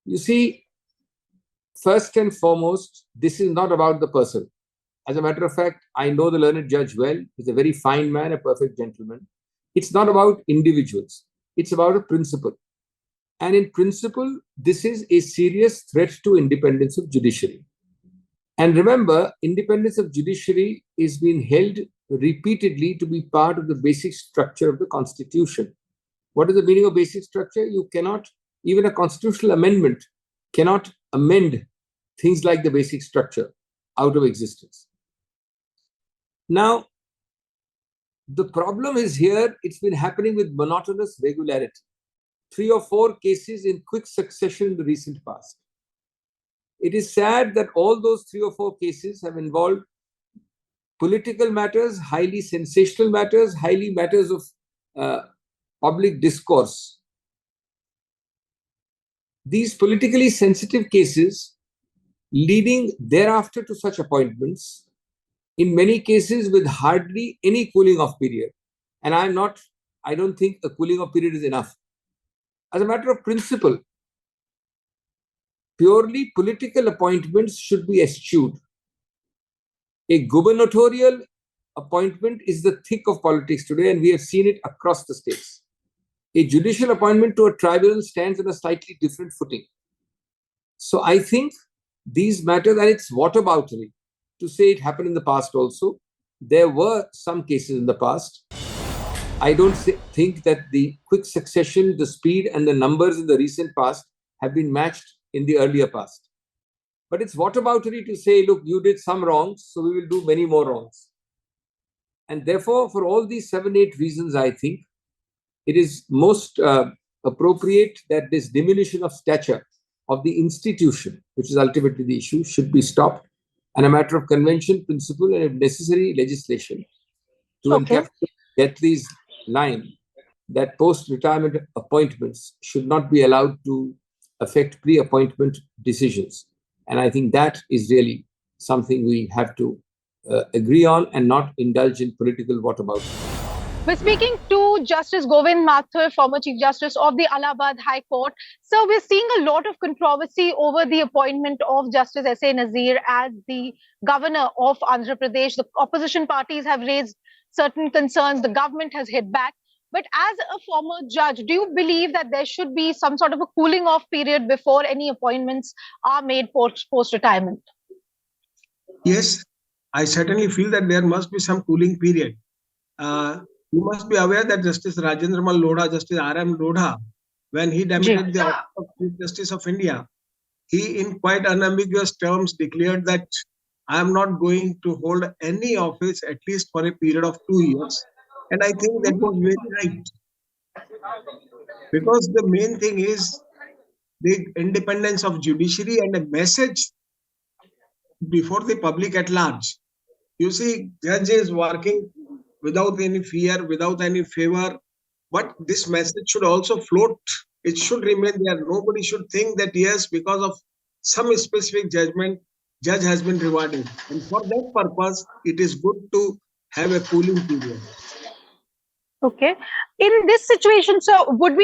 You see, first and foremost, this is not about the person. As a matter of fact, I know the learned judge well. He's a very fine man, a perfect gentleman. It's not about individuals. It's about a principle. And in principle, this is a serious threat to independence of judiciary. And remember, independence of judiciary is being held repeatedly to be part of the basic structure of the Constitution. What is the meaning of basic structure? You cannot, even a constitutional amendment cannot amend things like the basic structure out of existence. Now, the problem is here, it's been happening with monotonous regularity. 3 or 4 cases in quick succession in the recent past. It is sad that all those 3 or 4 cases have involved political matters, highly sensational matters, highly matters of public discourse. These politically sensitive cases leading thereafter to such appointments, in many cases with hardly any cooling off period. And I don't think a cooling off period is enough. As a matter of principle, purely political appointments should be eschewed. A gubernatorial appointment is the thick of politics today, and we have seen it across the states. A judicial appointment to a tribunal stands on a slightly different footing. So I think these matters, and it's whataboutery to say it happened in the past also. There were some cases in the past. I don't think that the quick succession, the speed and the numbers in the recent past have been matched in the earlier past. But it's whataboutery to say, look, you did some wrongs, so we will do many more wrongs. And therefore, for all these 7, 8 reasons, I think it is most appropriate that this diminution of stature of the institution, which is ultimately the issue, should be stopped. And a matter of convention, principle, and if necessary, legislation to encapsulate Gayatri's line that post-retirement appointments should not be allowed to affect pre-appointment decisions. And I think that is really something we have to agree on and not indulge in political whataboutery. We're speaking to Justice Govind Mathur, former Chief Justice of the Allahabad High Court. So we're seeing a lot of controversy over the appointment of Justice SA Nazeer as the governor of Andhra Pradesh. The opposition parties have raised certain concerns. The government has hit back. But as a former judge, do you believe that there should be some sort of a cooling off period before any appointments are made post-retirement? Yes, I certainly feel that there must be some cooling period. You must be aware that Justice Rajendra Mal Lodha, Justice RM Lodha, when he demoted the office of Chief Justice of India, he in quite unambiguous terms declared that I am not going to hold any office at least for a period of 2 years. And I think that was very right. Because the main thing is the independence of judiciary and a message before the public at large. You see, judge is working without any fear, without any favor. But this message should also float. It should remain there. Nobody should think that, yes, because of some specific judgment, judge has been rewarded. And for that purpose, it is good to have a cooling period. Okay. In this situation, so would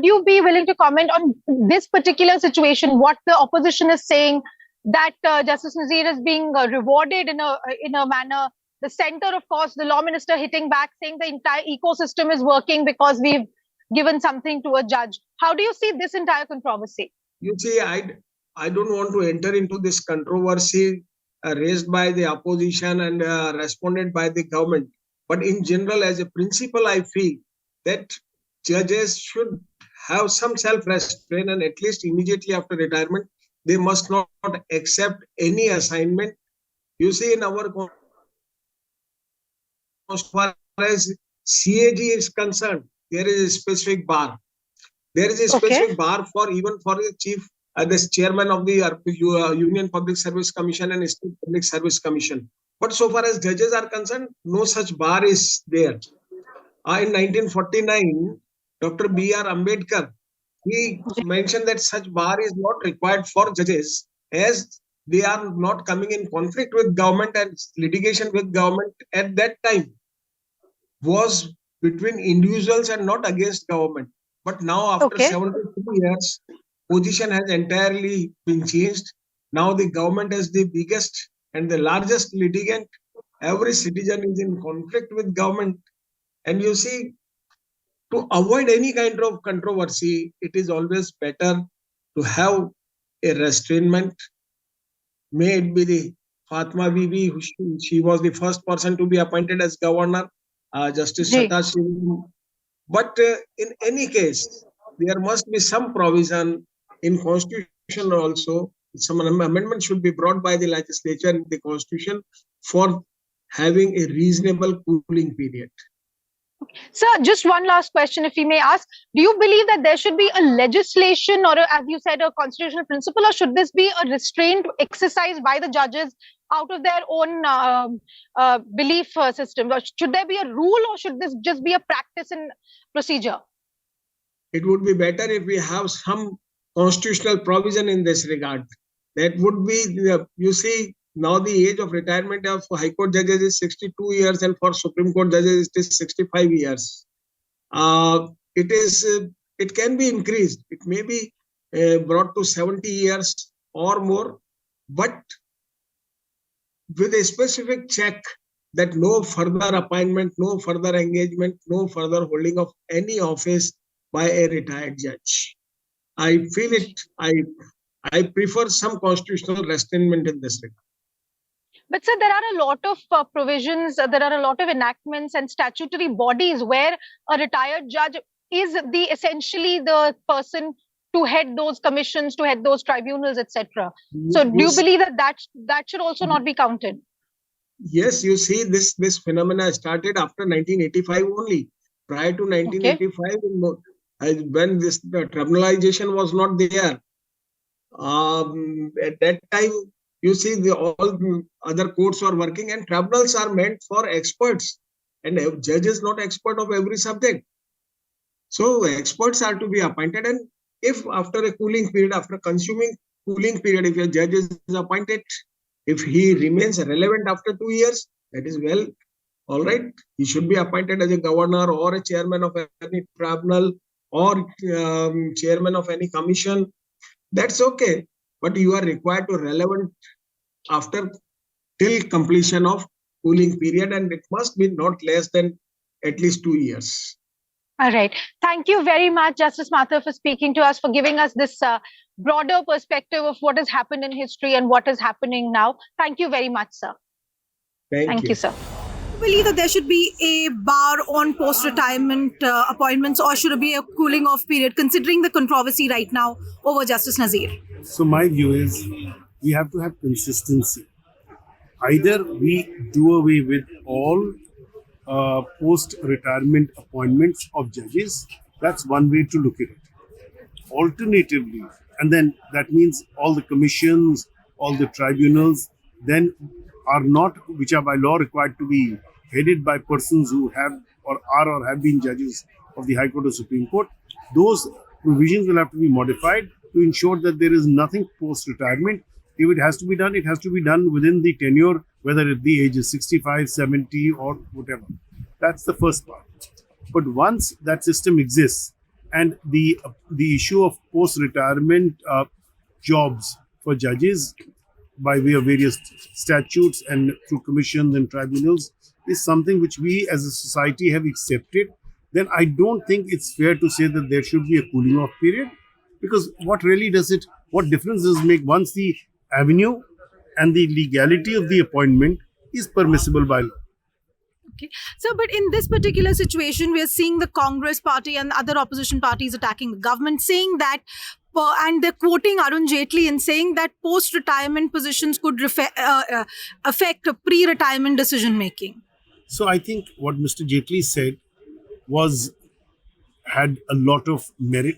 you be willing to comment on this particular situation? What the opposition is saying that Justice Nazeer is being rewarded in a manner. The center, of course, the law minister hitting back, saying the entire ecosystem is working because we've given something to a judge. How do you see this entire controversy? You see, I don't want to enter into this controversy raised by the opposition and responded by the government. But in general, as a principle, I feel that judges should have some self-restraint, and at least immediately after retirement, they must not accept any assignment. You see, in our as far as CAG is concerned, there is a specific bar. There is a specific bar for even for the chief, the chairman of the Union Public Service Commission and State Public Service Commission. But so far as judges are concerned, no such bar is there. In 1949, Dr. B.R. Ambedkar, he mentioned that such bar is not required for judges as they are not coming in conflict with government, and litigation with government at that time was between individuals and not against government. But now after 72 years, position has entirely been changed. Now the government is the biggest and the largest litigant. Every citizen is in conflict with government. And you see, to avoid any kind of controversy, it is always better to have a restrainment. May it be the Fatma Bibi, she was the first person to be appointed as governor, Justice Shatash. But in any case, there must be some provision in constitution also. Some amendment should be brought by the legislature in the constitution for having a reasonable cooling period. Sir, just one last question, if we may ask. Do you believe that there should be a legislation or, as you said, a constitutional principle, or should this be a restraint exercise by the judges out of their own belief system? Or should there be a rule, or should this just be a practice and procedure? It would be better if we have some constitutional provision in this regard. That would be, you see, now the age of retirement of High Court judges is 62 years and for Supreme Court judges it is 65 years. It can be increased. It may be brought to 70 years or more, but with a specific check that no further appointment, no further engagement, no further holding of any office by a retired judge. I feel it. I prefer some constitutional restraint in this regard. But sir, there are a lot of provisions, there are a lot of enactments and statutory bodies where a retired judge is essentially the person to head those commissions, to head those tribunals, etc. So do you believe that should also not be counted? Yes, you see, this phenomena started after 1985 only. Prior to 1985, when the tribunalization was not there, at that time, you see, all other courts are working, and tribunals are meant for experts, and judges not expert of every subject. So experts are to be appointed, and if after a cooling period, after consuming cooling period, if a judge is appointed, if he remains relevant after 2 years, that is well, all right. He should be appointed as a governor or a chairman of any tribunal or chairman of any commission. That's okay. But you are required to relevant after till completion of cooling period, and it must be not less than at least 2 years. All right. Thank you very much, Justice Mathur, for speaking to us, for giving us this broader perspective of what has happened in history and what is happening now. Thank you very much, sir. Thank you, sir. Do you believe that there should be a bar on post-retirement appointments, or should it be a cooling off period, considering the controversy right now over Justice Nazeer? So my view is we have to have consistency. Either we do away with all post-retirement appointments of judges. That's one way to look at it. Alternatively, and then that means all the commissions, all the tribunals, then are not, which are by law required to be headed by persons who have or are or have been judges of the High Court or Supreme Court. Those provisions will have to be modified to ensure that there is nothing post-retirement. If it has to be done, it has to be done within the tenure, whether at the age is 65, 70 or whatever. That's the first part. But once that system exists and the issue of post-retirement jobs for judges by way of various statutes and through commissions and tribunals is something which we as a society have accepted, then I don't think it's fair to say that there should be a cooling off period, because what difference does it make once the avenue and the legality of the appointment is permissible by law? Okay. So, but in this particular situation, we are seeing the Congress party and other opposition parties attacking the government, saying that, and they're quoting Arun Jaitley and saying that post-retirement positions could affect pre-retirement decision-making. So I think what Mr. Jaitley said had a lot of merit,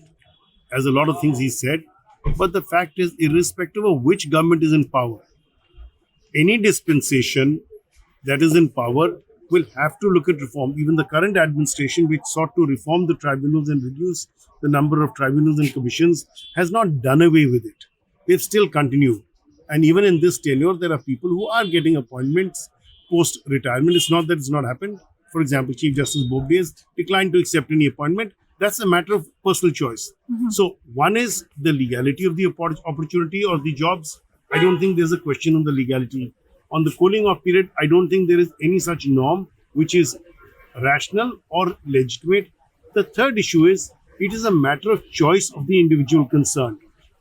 as a lot of things he said. But the fact is, irrespective of which government is in power, any dispensation that is in power will have to look at reform. Even the current administration, which sought to reform the tribunals and reduce the number of tribunals and commissions, has not done away with it. They've still continued. And even in this tenure, there are people who are getting appointments post-retirement. It's not that it's not happened. For example, Chief Justice Bobde has declined to accept any appointment, That's a matter of personal choice. So one is the legality of the opportunity or the jobs. I don't think there's a question on the legality. On the cooling off period, I don't think there is any such norm which is rational or legitimate. The third issue is it is a matter of choice of the individual concerned.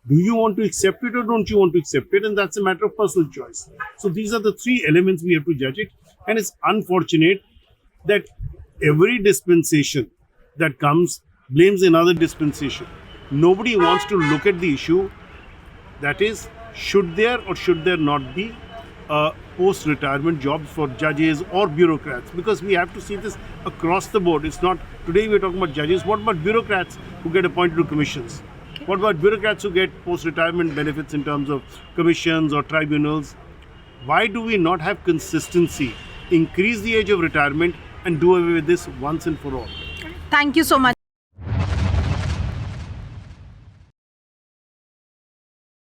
Do you want to accept it or don't you want to accept it? And that's a matter of personal choice. So these are the three elements we have to judge it. And it's unfortunate that every dispensation that comes blames another dispensation. Nobody wants to look at the issue, that is, should there or should there not be post-retirement jobs for judges or bureaucrats, because we have to see this across the board. It's not, today we're talking about judges. What about bureaucrats who get appointed to commissions? What about bureaucrats who get post-retirement benefits in terms of commissions or tribunals? Why do we not have consistency, increase the age of retirement and do away with this once and for all? Thank you so much.